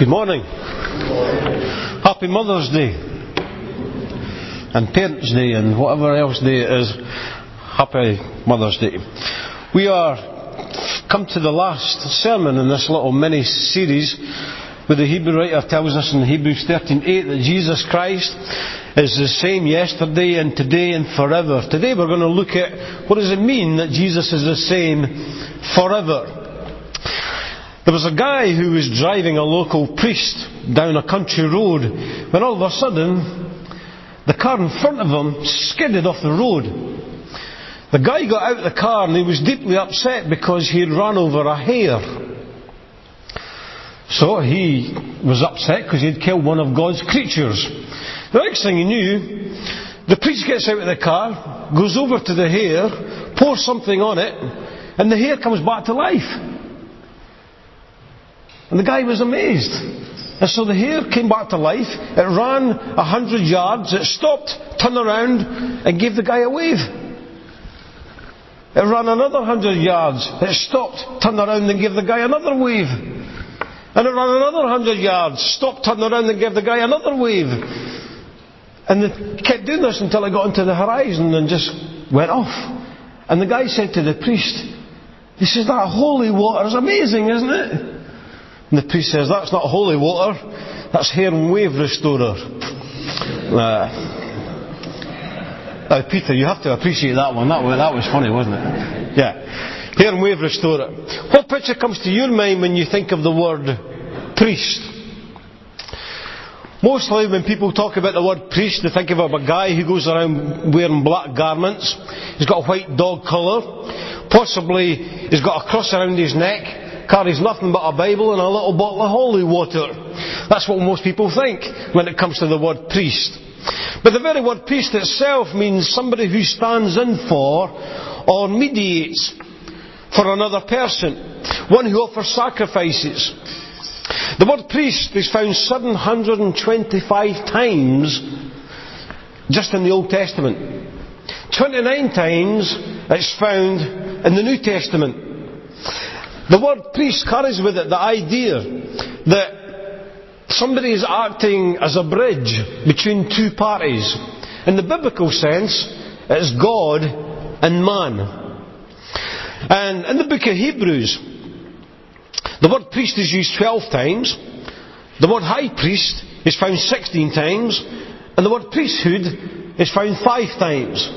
Good morning. Happy Mother's Day and Parents' Day and whatever else day it is. Happy Mother's Day. We are come to the last sermon in this little mini series where the Hebrew writer tells us in Hebrews 13:8 that Jesus Christ is the same yesterday and today and forever. Today we're going to look at what does it mean that Jesus is the same forever. There was a guy who was driving a local priest down a country road when all of a sudden the car in front of him skidded off the road. The guy got out of the car and he was deeply upset because he had run over a hare. So he was upset because he had killed one of God's creatures. The next thing he knew, the priest gets out of the car, goes over to the hare, pours something on it, and the hare comes back to life. And the guy was amazed. And so the hare came back to life. It ran 100 yards. It stopped, turned around, and gave the guy a wave. It ran another 100 yards. It stopped, turned around, and gave the guy another wave. And it ran another 100 yards. Stopped, turned around, and gave the guy another wave. And they kept doing this until it got into the horizon and just went off. And the guy said to the priest, he says, "That holy water is amazing, isn't it?" And the priest says, "That's not holy water, that's hair and wave restorer." Peter, you have to appreciate that one. That was funny, wasn't it? Yeah. Hair and wave restorer. What picture comes to your mind when you think of the word priest? Mostly when people talk about the word priest, they think of a guy who goes around wearing black garments. He's got a white dog collar. Possibly he's got a cross around his neck. Carries nothing but a Bible and a little bottle of holy water. That's what most people think when it comes to the word priest. But the very word priest itself means somebody who stands in for or mediates for another person. One who offers sacrifices. The word priest is found 725 times just in the Old Testament. 29 times it's found in the New Testament. The word priest carries with it the idea that somebody is acting as a bridge between two parties. In the biblical sense, it's God and man. And in the book of Hebrews, the word priest is used 12 times. The word high priest is found 16 times. And the word priesthood is found 5 times.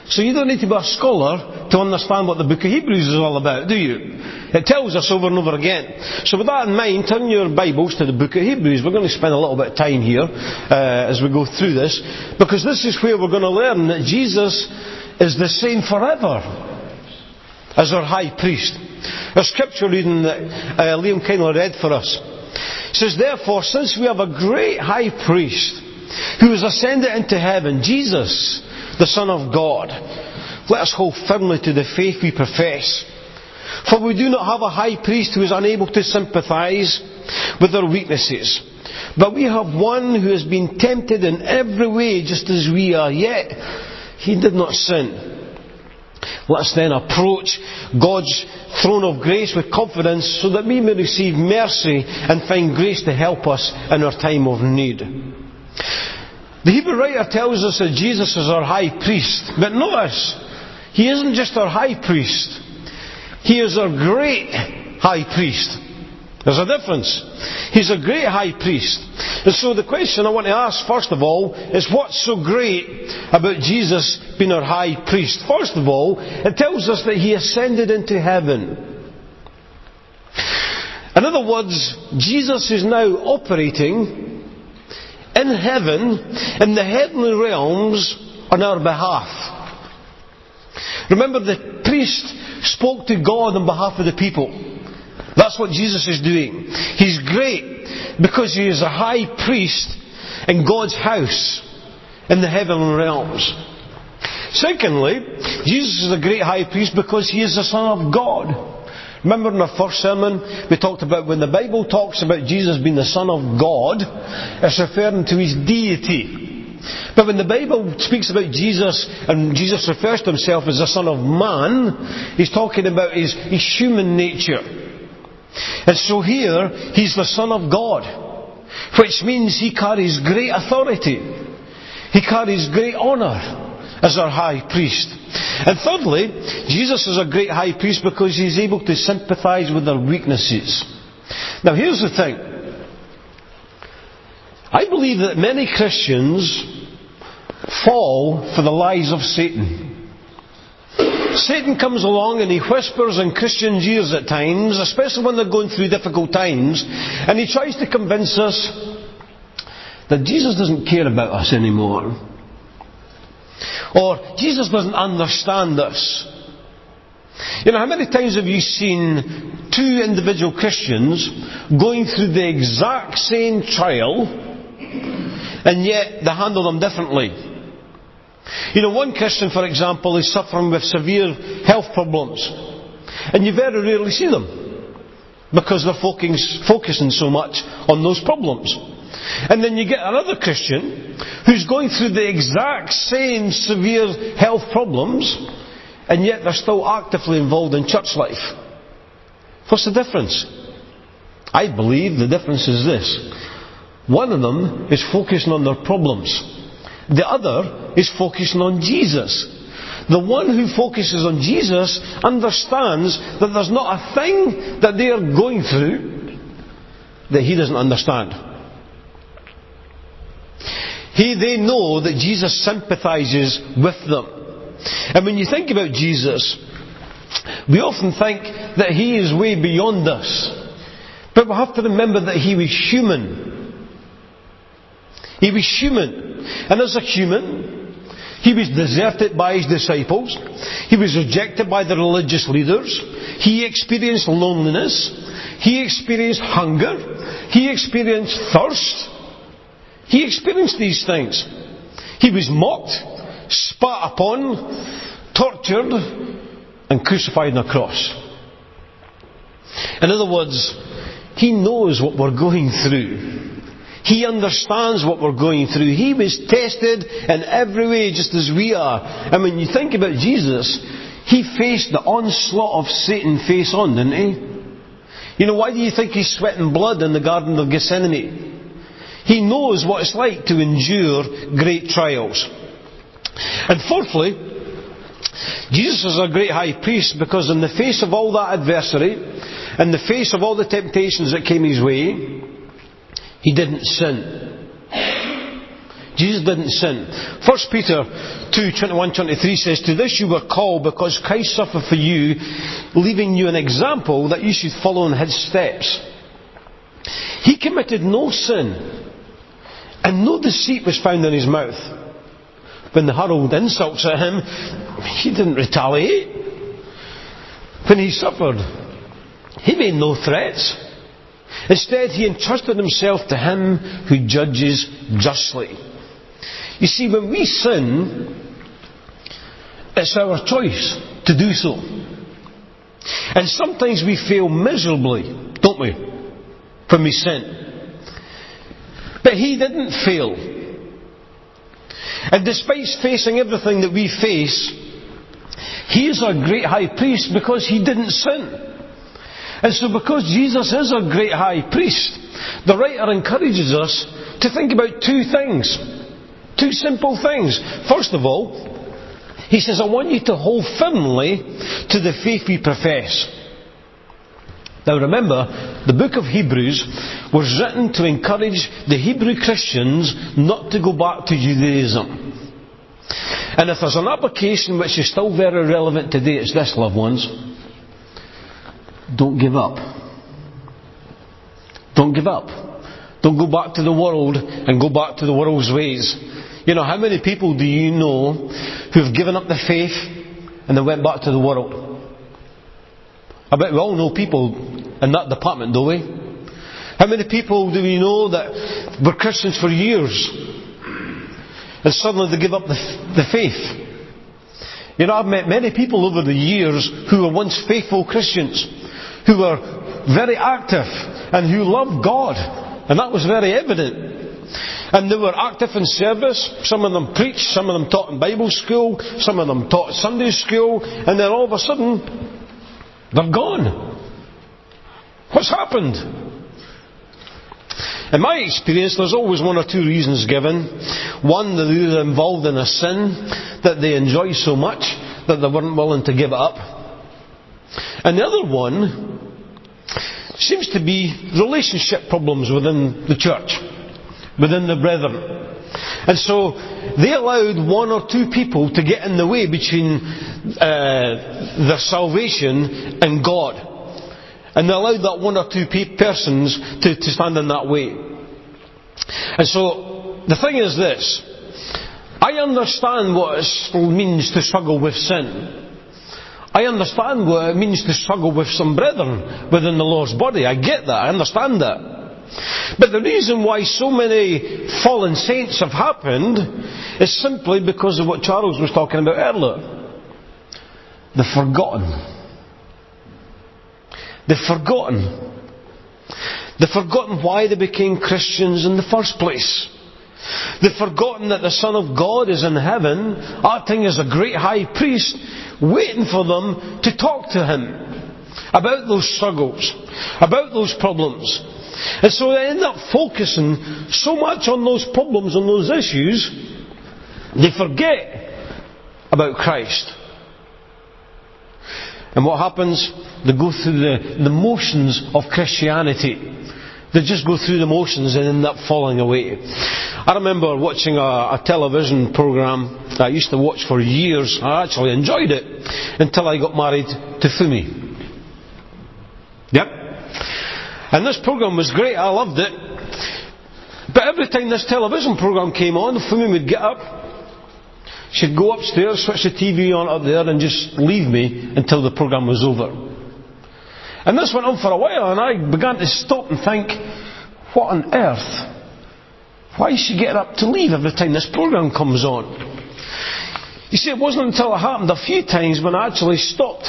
So you don't need to be a scholar to understand what the book of Hebrews is all about, do you? It tells us over and over again. So with that in mind, turn your Bibles to the book of Hebrews. We're going to spend a little bit of time here as we go through this, because this is where we're going to learn that Jesus is the same forever as our high priest. A scripture reading that Liam kindly read for us. It says, "Therefore, since we have a great high priest who has ascended into heaven, Jesus, the Son of God, let us hold firmly to the faith we profess. For we do not have a high priest who is unable to sympathize with our weaknesses, but we have one who has been tempted in every way just as we are, yet he did not sin. Let us then approach God's throne of grace with confidence so that we may receive mercy and find grace to help us in our time of need." The Hebrew writer tells us that Jesus is our high priest. But notice, he isn't just our high priest. He is our great high priest. There's a difference. He's a great high priest. And so the question I want to ask, first of all, is what's so great about Jesus being our high priest? First of all, it tells us that he ascended into heaven. In other words, Jesus is now operating in heaven, in the heavenly realms, on our behalf. Remember, the priest spoke to God on behalf of the people. That's what Jesus is doing. He's great because he is a high priest in God's house in the heavenly realms. Secondly, Jesus is a great high priest because he is the Son of God. Remember in our first sermon, we talked about when the Bible talks about Jesus being the Son of God, it's referring to his deity. But when the Bible speaks about Jesus, and Jesus refers to himself as the Son of Man, he's talking about his human nature. And so here, he's the Son of God. which means he carries great authority. He carries great honour as our high priest. And thirdly, Jesus is a great high priest because he's able to sympathise with our weaknesses. Now here's the thing. I believe that many Christians fall for the lies of Satan. Satan comes along and he whispers in Christians' ears at times, especially when they're going through difficult times, and he tries to convince us that Jesus doesn't care about us anymore. Or Jesus doesn't understand us. You know, how many times have you seen two individual Christians going through the exact same trial, and yet they handle them differently? You know, one Christian, for example, is suffering with severe health problems, and you very rarely see them because they're focusing so much on those problems. And then you get another Christian who's going through the exact same severe health problems, and yet they're still actively involved in church life. What's the difference? I believe the difference is this. One of them is focusing on their problems. The other is focusing on Jesus. The one who focuses on Jesus understands that there's not a thing that they are going through that he doesn't understand. They know that Jesus sympathises with them. And when you think about Jesus, we often think that he is way beyond us. But we have to remember that he was human. He was human. And as a human, he was deserted by his disciples. He was rejected by the religious leaders. He experienced loneliness. He experienced hunger. He experienced thirst. He experienced these things. He was mocked, spat upon, tortured, and crucified on a cross. In other words, he knows what we're going through. He understands what we're going through. He was tested in every way just as we are. And when you think about Jesus, he faced the onslaught of Satan face on, didn't he? You know, why do you think he's sweating blood in the Garden of Gethsemane? He knows what it's like to endure great trials. And fourthly, Jesus is a great high priest because in the face of all that adversity, in the face of all the temptations that came his way, he didn't sin. Jesus didn't sin. 1 Peter 2:21-23 says, "To this you were called because Christ suffered for you, leaving you an example that you should follow in his steps." He committed no sin, and no deceit was found in his mouth. When they hurled insults at him, he didn't retaliate. When he suffered, he made no threats. Instead, he entrusted himself to him who judges justly. You see, when we sin, it's our choice to do so. And sometimes we fail miserably, don't we, when we sin. But he didn't fail. And despite facing everything that we face, he is our great high priest because he didn't sin. And so because Jesus is our great high priest, the writer encourages us to think about two things. Two simple things. First of all, he says, I want you to hold firmly to the faith we profess. Now remember, the book of Hebrews was written to encourage the Hebrew Christians not to go back to Judaism. And if there's an application which is still very relevant today, it's this, loved ones. Don't give up. Don't give up. Don't go back to the world and go back to the world's ways. You know, how many people do you know who have given up the faith and they went back to the world? I bet we all know people in that department, don't we? How many people do we know that were Christians for years and suddenly they give up the faith? You know, I've met many people over the years who were once faithful Christians, who were very active and who loved God, and that was very evident. And they were active in service. Some of them preached, some of them taught in Bible school, some of them taught Sunday school, and then all of a sudden they're gone. What's happened? In my experience, there's always one or two reasons given. One, they're either involved in a sin that they enjoy so much that they weren't willing to give it up. And the other one seems to be relationship problems within the church, within the brethren. And so they allowed one or two people to get in the way between their salvation and God. And they allowed that one or two persons to stand in that way. And so the thing is this. I understand what it means to struggle with sin. I understand what it means to struggle with some brethren within the Lord's body. I get that. I understand that. But the reason why so many fallen saints have happened is simply because of what Charles was talking about earlier. They've forgotten. They've forgotten. They've forgotten why they became Christians in the first place. They've forgotten that the Son of God is in heaven, acting as a great high priest, waiting for them to talk to him about those struggles, about those problems. And so they end up focusing so much on those problems and those issues, they forget about Christ. And what happens? They go through the motions of Christianity. They just go through the motions and end up falling away. I remember watching a television program that I used to watch for years. I actually enjoyed it until I got married to Fumi. Yep. And this program was great. I loved it. But every time this television program came on, Fumi would get up. She'd go upstairs, switch the TV on up there and just leave me until the program was over. And this went on for a while, and I began to stop and think, what on earth? Why is she getting up to leave every time this program comes on? You see, it wasn't until it happened a few times when I actually stopped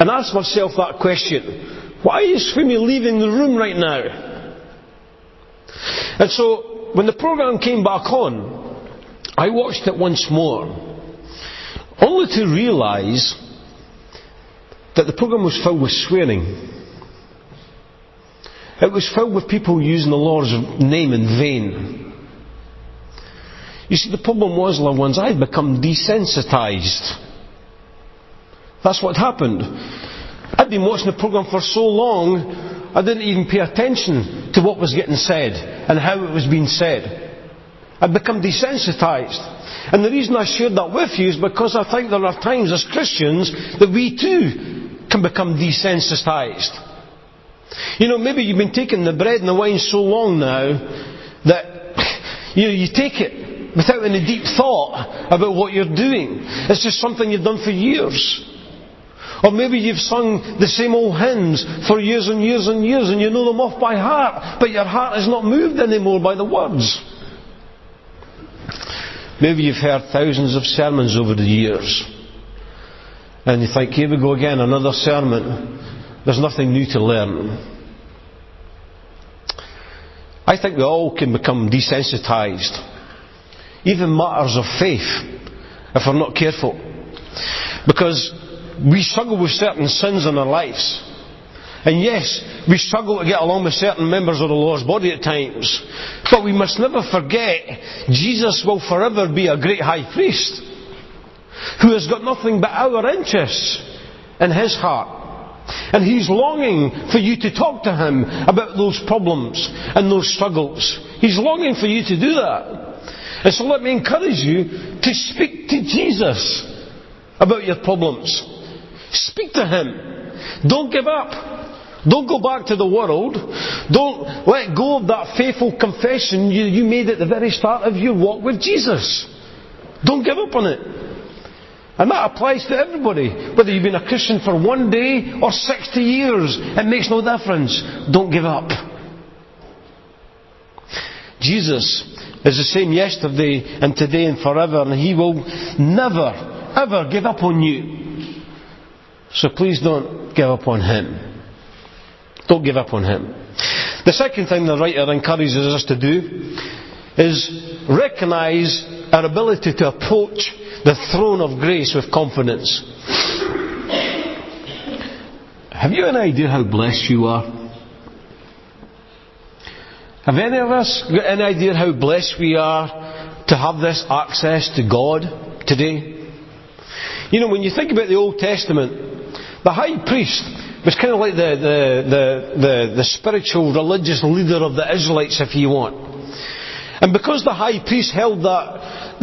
and asked myself that question. Why is Fumi leaving the room right now? And so, when the program came back on, I watched it once more, only to realise that the program was filled with swearing. It was filled with people using the Lord's name in vain. You see, the problem was, loved ones, I had become desensitised. That's what happened. I'd been watching the program for so long, I didn't even pay attention to what was getting said and how it was being said. I'd become desensitised. And the reason I shared that with you is because I think there are times as Christians that we too can become desensitised. You know, maybe you've been taking the bread and the wine so long now that you take it without any deep thought about what you're doing. It's just something you've done for years. Or maybe you've sung the same old hymns for years and years and years and you know them off by heart, but your heart is not moved anymore by the words. Maybe you've heard thousands of sermons over the years and you think, here we go again, another sermon. There's nothing new to learn. I think we all can become desensitised. Even matters of faith, if we're not careful. Because we struggle with certain sins in our lives. And yes, we struggle to get along with certain members of the Lord's body at times. But we must never forget, Jesus will forever be a great high priest who has got nothing but our interests in his heart. And he's longing for you to talk to him about those problems and those struggles. He's longing for you to do that. And so let me encourage you to speak to Jesus about your problems. Speak to him. Don't give up. Don't go back to the world. Don't let go of that faithful confession you made at the very start of your walk with Jesus. Don't give up on it. And that applies to everybody. Whether you've been a Christian for 1 day or 60 years, it makes no difference. Don't give up. Jesus is the same yesterday and today and forever, and he will never, ever give up on you. So please don't give up on him. Don't give up on him. The second thing the writer encourages us to do is recognise our ability to approach the throne of grace with confidence. Have you an idea how blessed you are? Have any of us got any idea how blessed we are to have this access to God today? You know, when you think about the Old Testament, the high priest was kind of like the spiritual, religious leader of the Israelites, if you want. And because the high priest held that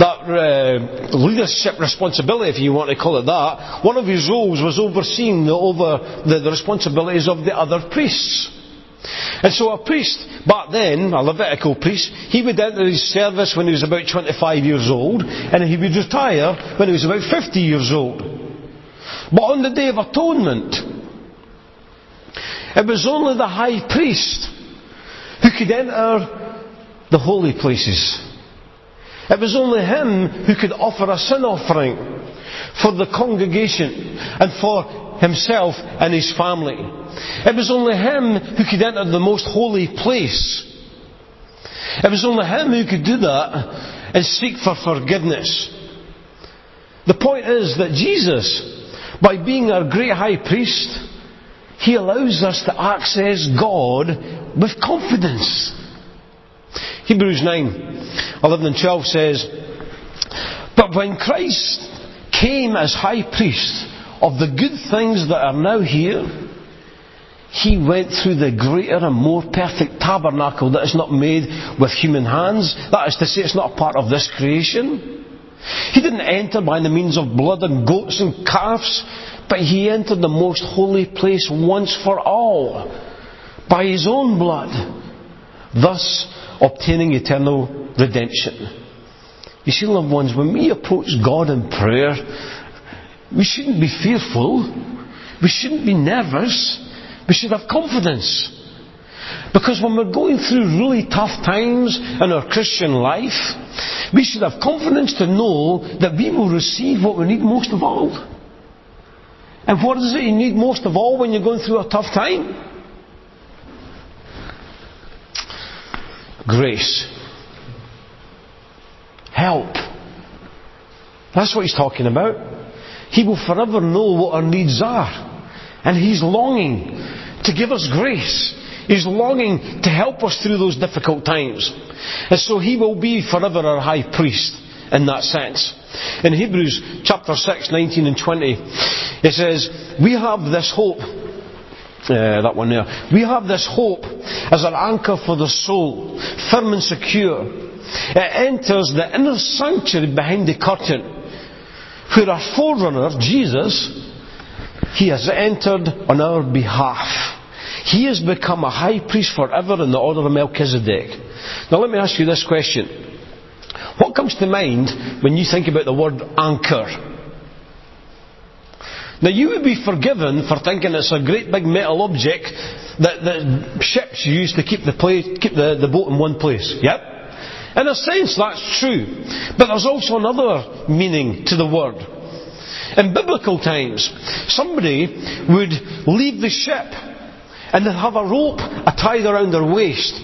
leadership responsibility, if you want to call it that, one of his roles was overseeing the responsibilities of the other priests. And so a priest, back then, a Levitical priest, he would enter his service when he was about 25 years old, and he would retire when he was about 50 years old. But on the Day of Atonement, it was only the high priest who could enter the holy places. It was only him who could offer a sin offering for the congregation and for himself and his family. It was only him who could enter the most holy place. It was only him who could do that and seek for forgiveness. The point is that Jesus, by being our great high priest, he allows us to access God with confidence. Hebrews 9:11 and 12 says, "But when Christ came as high priest of the good things that are now here, he went through the greater and more perfect tabernacle that is not made with human hands." That is to say, it's not a part of this creation. He didn't enter by the means of blood and goats and calves, but he entered the most holy place once for all by his own blood, thus obtaining eternal redemption. You see, loved ones, when we approach God in prayer, we shouldn't be fearful. We shouldn't be nervous. We should have confidence. Because when we're going through really tough times in our Christian life, we should have confidence to know that we will receive what we need most of all. And what is it you need most of all when you're going through a tough time? Grace. Help. That's what he's talking about. He will forever know what our needs are. And he's longing to give us grace. He's longing to help us through those difficult times. And so he will be forever our high priest in that sense. In Hebrews chapter 6, 19 and 20, it says, "We have this hope." That one there. "We have this hope as an anchor for the soul, firm and secure. It enters the inner sanctuary behind the curtain, where our forerunner, Jesus, he has entered on our behalf. He has become a high priest forever in the order of Melchizedek." Now let me ask you this question. What comes to mind when you think about the word anchor? Now you would be forgiven for thinking it's a great big metal object that ships use to keep the boat in one place. Yep. In a sense that's true. But there's also another meaning to the word. In biblical times, somebody would leave the ship and they'd have a rope tied around their waist.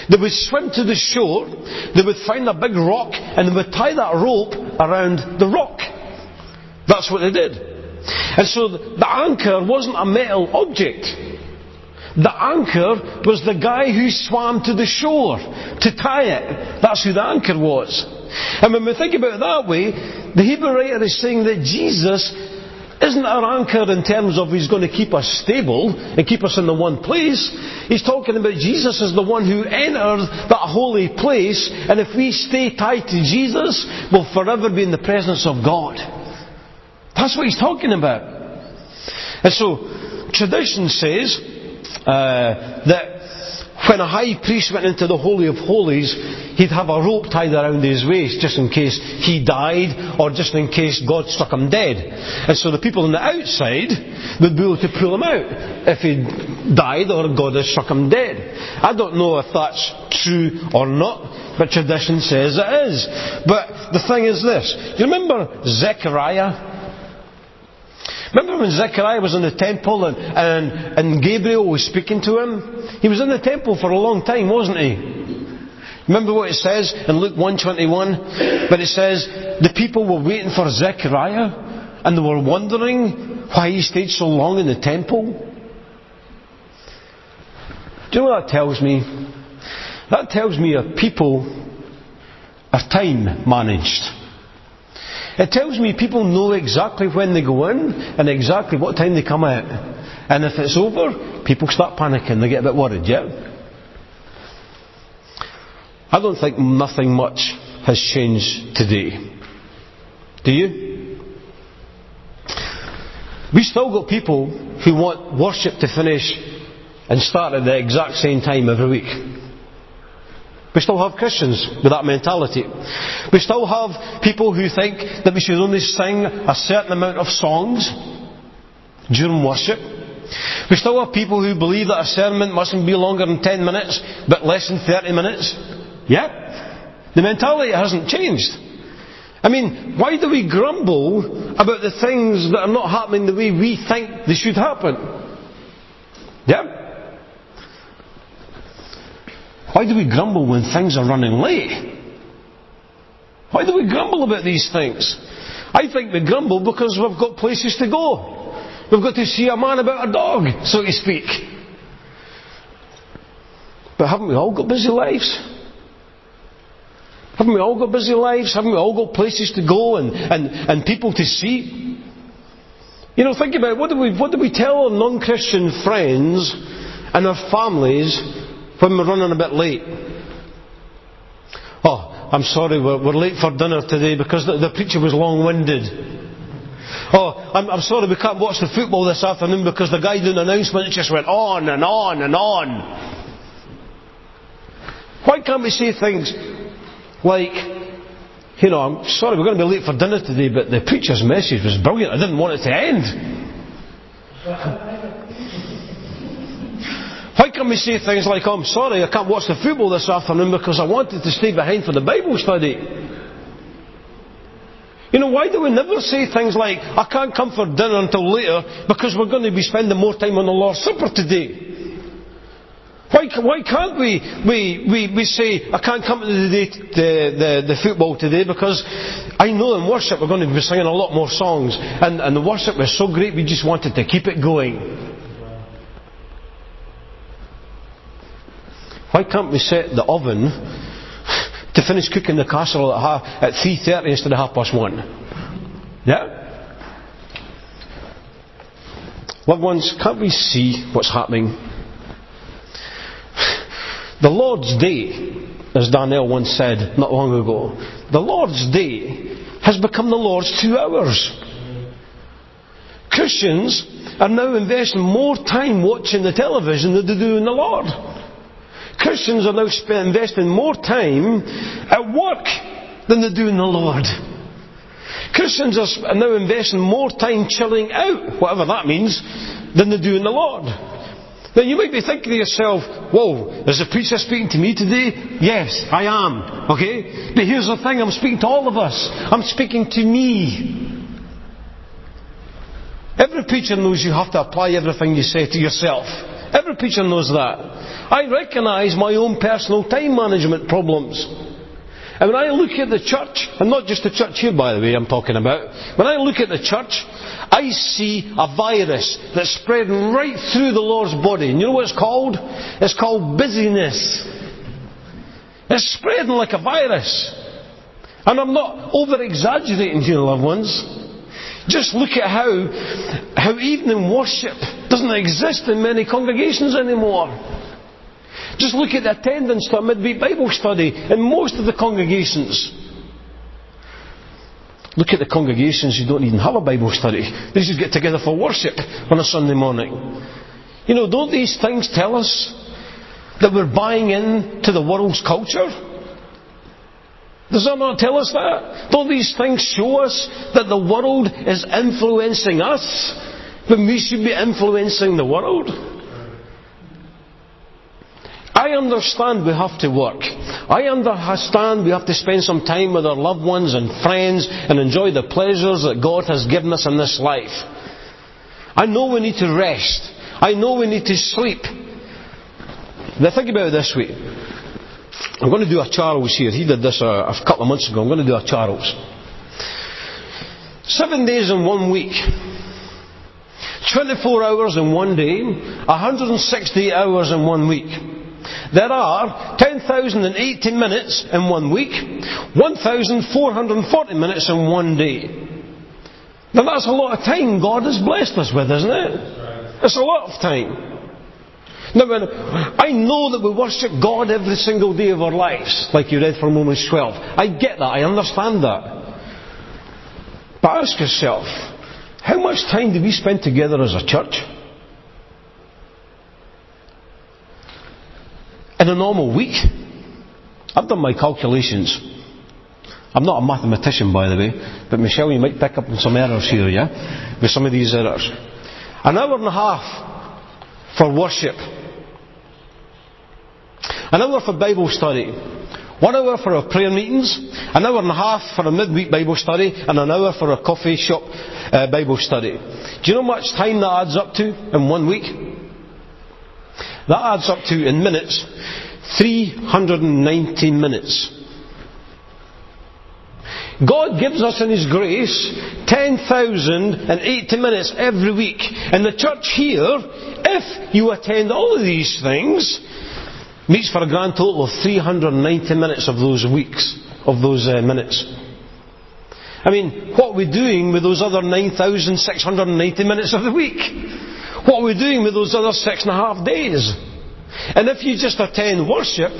They would swim to the shore, they would find a big rock, and they would tie that rope around the rock. That's what they did. And so the anchor wasn't a metal object. The anchor was the guy who swam to the shore to tie it. That's who the anchor was. And when we think about it that way, the Hebrew writer is saying that Jesus isn't our anchor in terms of he's going to keep us stable and keep us in the one place. He's talking about Jesus as the one who entered that holy place, and if we stay tied to Jesus, we'll forever be in the presence of God. That's what he's talking about. And so tradition says that when a high priest went into the Holy of Holies, he'd have a rope tied around his waist just in case he died or just in case God struck him dead. And so the people on the outside would be able to pull him out if he died or God had struck him dead. I don't know if that's true or not, but tradition says it is. But the thing is this. Do you remember Zechariah? Remember when Zechariah was in the temple and Gabriel was speaking to him? He was in the temple for a long time, wasn't he? Remember what it says in Luke 1:21? But it says, the people were waiting for Zechariah and they were wondering why he stayed so long in the temple. Do you know what that tells me? That tells me that people are time managed. It tells me people know exactly when they go in and exactly what time they come out. And if it's over, people start panicking. They get a bit worried, yeah? I don't think nothing much has changed today. Do you? We still got people who want worship to finish and start at the exact same time every week. We still have Christians with that mentality. We still have people who think that we should only sing a certain amount of songs during worship. We still have people who believe that a sermon mustn't be longer than 10 minutes, but less than 30 minutes. Yeah? The mentality hasn't changed. I mean, why do we grumble about the things that are not happening the way we think they should happen? Yeah? Why do we grumble when things are running late? Why do we grumble about these things? I think we grumble because we've got places to go. We've got to see a man about a dog, so to speak. But haven't we all got busy lives? Haven't we all got busy lives? Haven't we all got places to go and people to see? You know, think about it. What do we tell our non-Christian friends and our families when we're running a bit late? Oh, I'm sorry, we're late for dinner today because the preacher was long-winded. Oh, I'm sorry, we can't watch the football this afternoon because the guy doing the announcement just went on and on and on. Why can't we say things like, you know, I'm sorry, we're going to be late for dinner today, but the preacher's message was brilliant. I didn't want it to end. Why can't we say things like, oh, I'm sorry, I can't watch the football this afternoon because I wanted to stay behind for the Bible study? You know, why do we never say things like, I can't come for dinner until later because we're going to be spending more time on the Lord's Supper today? Why can't we say, I can't come to the football today because I know in worship we're going to be singing a lot more songs and the worship was so great we just wanted to keep it going. Why can't we set the oven to finish cooking the casserole at 3:30 instead of 1:30? Yeah? Loved ones, can't we see what's happening? The Lord's Day, as Daniel once said not long ago, the Lord's Day has become the Lord's 2 hours. Christians are now investing more time watching the television than they do in the Lord. Christians are now investing more time at work than they do in the Lord. Christians are now investing more time chilling out, whatever that means, than they do in the Lord. Now you might be thinking to yourself, whoa, is the preacher speaking to me today? Yes, I am. Okay? But here's the thing, I'm speaking to all of us. I'm speaking to me. Every preacher knows you have to apply everything you say to yourself. Every preacher knows that. I recognise my own personal time management problems. And when I look at the church, and not just the church here by the way I'm talking about, when I look at the church, I see a virus that's spreading right through the Lord's body. And you know what it's called? It's called busyness. It's spreading like a virus. And I'm not over-exaggerating here, loved ones. Just look at how evening worship doesn't exist in many congregations anymore. Just look at the attendance to a midweek Bible study in most of the congregations. Look at the congregations who don't even have a Bible study. They just get together for worship on a Sunday morning. You know, don't these things tell us that we're buying into the world's culture? Does that not tell us that? Don't these things show us that the world is influencing us when we should be influencing the world? I understand we have to work. I understand we have to spend some time with our loved ones and friends and enjoy the pleasures that God has given us in this life. I know we need to rest. I know we need to sleep. Now think about it this way. I'm going to do a Charles here. He did this a couple of months ago. I'm going to do a Charles. 7 days in 1 week. 24 hours in 1 day. 160 hours in 1 week. there are 10,080 minutes in 1 week, 1,440 minutes in 1 day. Now that's a lot of time God has blessed us with, isn't it? It's a lot of time. Now, I know that we worship God every single day of our lives, like you read from Romans 12. I get that, I understand that. But ask yourself, how much time do we spend together as a church? In a normal week? I've done my calculations. I'm not a mathematician, by the way, but Michelle, you might pick up on some errors here, yeah? With some of these errors. An hour and a half for worship. An hour for Bible study. 1 hour for our prayer meetings. An hour and a half for a midweek Bible study. And an hour for a coffee shop Bible study. Do you know how much time that adds up to in 1 week? That adds up to, in minutes, 390 minutes. God gives us in His grace 10,080 minutes every week. And the church here, if you attend all of these things, meets for a grand total of 390 minutes of those weeks, of those minutes. I mean, what are we doing with those other 9,680 minutes of the week? What are we doing with those other 6.5 days? And if you just attend worship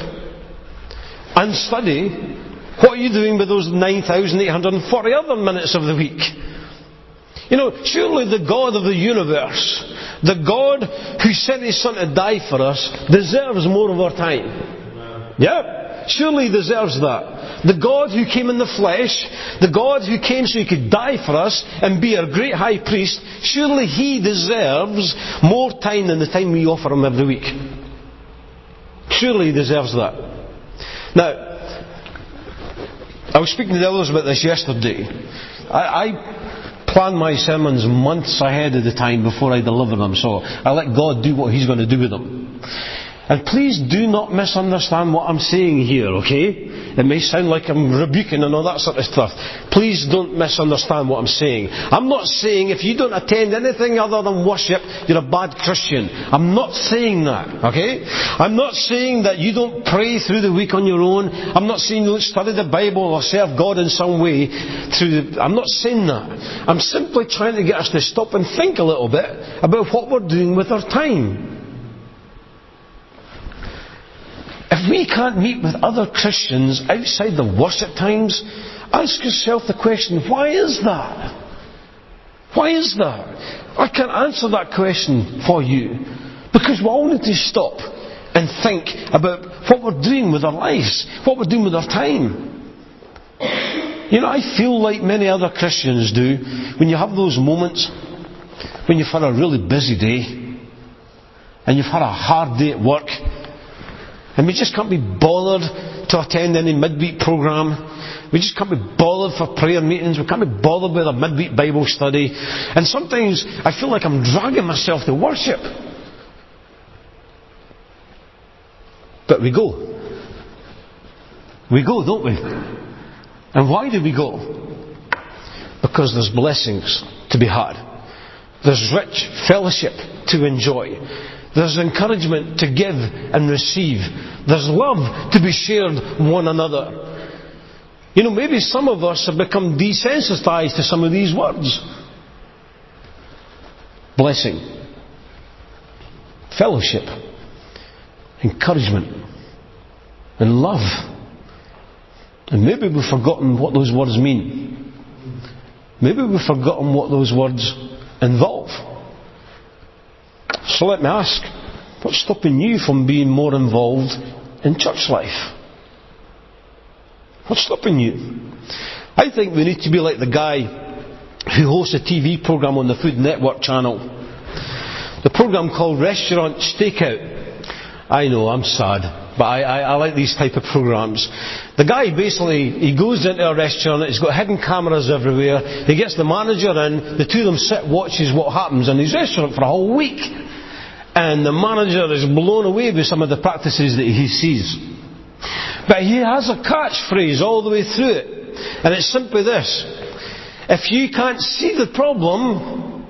and study, what are you doing with those 9,840 other minutes of the week? You know, surely the God of the universe, the God who sent His Son to die for us, deserves more of our time. Yeah? Surely He deserves that. The God who came in the flesh, the God who came so He could die for us and be our great high priest, surely He deserves more time than the time we offer Him every week. Surely He deserves that. Now, I was speaking to the others about this yesterday. I plan my sermons months ahead of the time before I deliver them, so I let God do what He's going to do with them. And please do not misunderstand what I'm saying here, okay? It may sound like I'm rebuking and all that sort of stuff. Please don't misunderstand what I'm saying. I'm not saying if you don't attend anything other than worship, you're a bad Christian. I'm not saying that, okay? I'm not saying that you don't pray through the week on your own. I'm not saying you don't study the Bible or serve God in some way. I'm not saying that. I'm simply trying to get us to stop and think a little bit about what we're doing with our time. If we can't meet with other Christians outside the worship times, ask yourself the question, why is that? Why is that? I can't answer that question for you. Because we all need to stop and think about what we're doing with our lives, what we're doing with our time. You know, I feel like many other Christians do, when you have those moments, when you've had a really busy day, and you've had a hard day at work, and we just can't be bothered to attend any midweek program. We just can't be bothered for prayer meetings. We can't be bothered with a midweek Bible study. And sometimes I feel like I'm dragging myself to worship. But we go. We go, don't we? And why do we go? Because there's blessings to be had. There's rich fellowship to enjoy. There's encouragement to give and receive. There's love to be shared one another. You know, maybe some of us have become desensitized to some of these words. Blessing. Fellowship. Encouragement. And love. And maybe we've forgotten what those words mean. Maybe we've forgotten what those words involve. So let me ask, what's stopping you from being more involved in church life? What's stopping you? I think we need to be like the guy who hosts a TV program on the Food Network channel. The program called Restaurant Stakeout. I know, I'm sad, but I like these type of programs. The guy basically, he goes into a restaurant, he's got hidden cameras everywhere, he gets the manager in, the two of them sit, watches what happens in his restaurant for a whole week. And the manager is blown away with some of the practices that he sees. But he has a catchphrase all the way through it. And it's simply this. If you can't see the problem,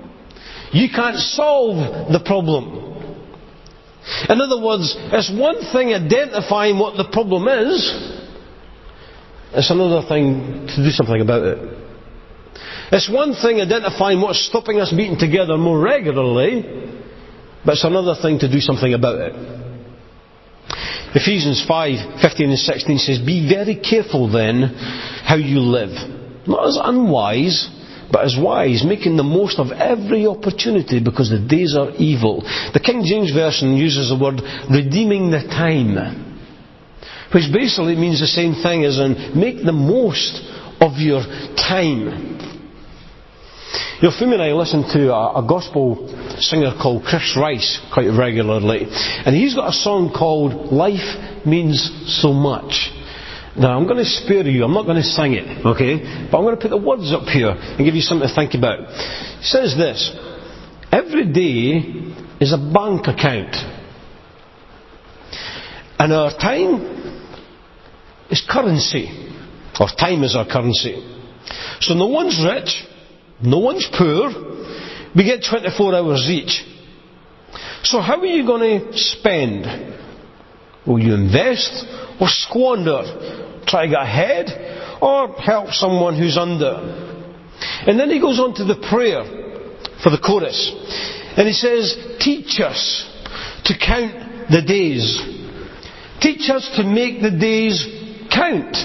you can't solve the problem. In other words, it's one thing identifying what the problem is. It's another thing to do something about it. It's one thing identifying what's stopping us meeting together more regularly, but it's another thing to do something about it. Ephesians 5:15 and 16 says, "Be very careful then how you live, not as unwise, but as wise, making the most of every opportunity, because the days are evil." The King James Version uses the word redeeming the time, which basically means the same thing as in make the most of your time. You know, Fumi and I listen to a gospel singer called Chris Rice quite regularly, and he's got a song called "Life Means So Much." Now, I'm going to spare you, I'm not going to sing it, okay? But I'm going to put the words up here and give you something to think about. He says this: every day is a bank account, and our time is currency, or time is our currency. So no one's rich, no one's poor, we get 24 hours each. So how are you going to spend? Will you invest or squander? Try to get ahead or help someone who's under? And then he goes on to the prayer for the chorus, and he says, teach us to count the days. Teach us to make the days count.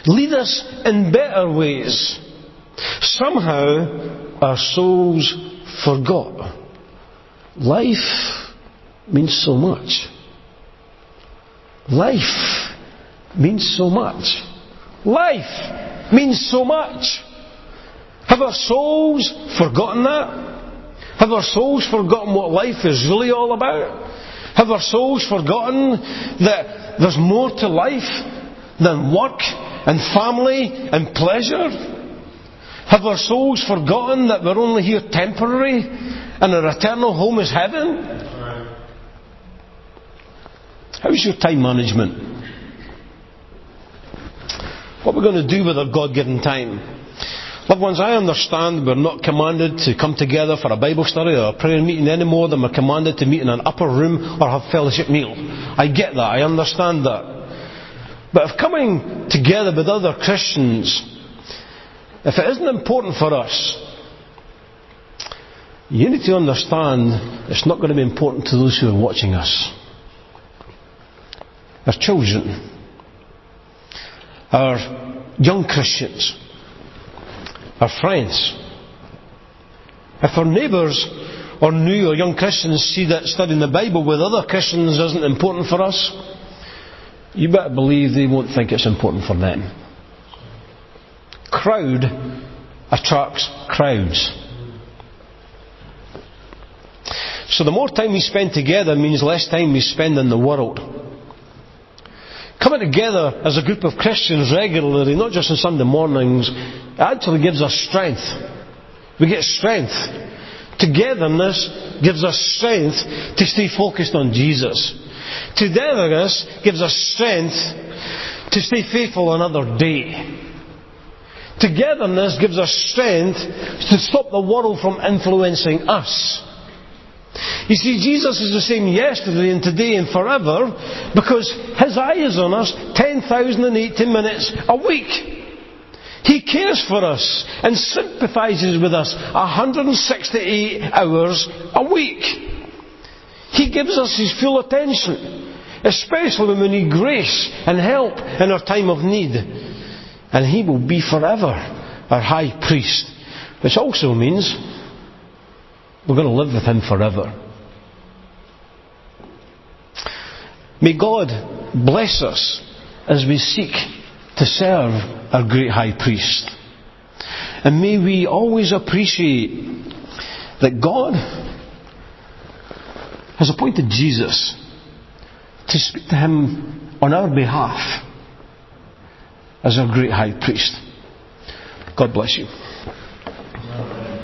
Lead us in better ways. Somehow our souls forgot. Life means so much. Life means so much. Life means so much. Have our souls forgotten that? Have our souls forgotten what life is really all about? Have our souls forgotten that there's more to life than work and family and pleasure? Have our souls forgotten that we're only here temporary and our eternal home is heaven? How's your time management? What are we going to do with our God-given time? Loved ones, I understand we're not commanded to come together for a Bible study or a prayer meeting any more than we're commanded to meet in an upper room or have fellowship meal. I get that, I understand that. But if coming together with other Christians, if it isn't important for us, you need to understand it's not going to be important to those who are watching us. Our children, our young Christians, our friends. If our neighbours or new or young Christians see that studying the Bible with other Christians isn't important for us, you better believe they won't think it's important for them. Crowd attracts crowds. So the more time we spend together means less time we spend in the world. Coming together as a group of Christians regularly, not just on Sunday mornings, actually gives us strength. We get strength. Togetherness gives us strength to stay focused on Jesus. Togetherness gives us strength to stay faithful another day. Togetherness gives us strength to stop the world from influencing us. You see, Jesus is the same yesterday and today and forever because His eye is on us 10,080 minutes a week. He cares for us and sympathises with us 168 hours a week. He gives us His full attention, especially when we need grace and help in our time of need. And He will be forever our high priest, which also means we're going to live with Him forever. May God bless us as we seek to serve our great high priest. And may we always appreciate that God has appointed Jesus to speak to Him on our behalf as our great high priest. God bless you.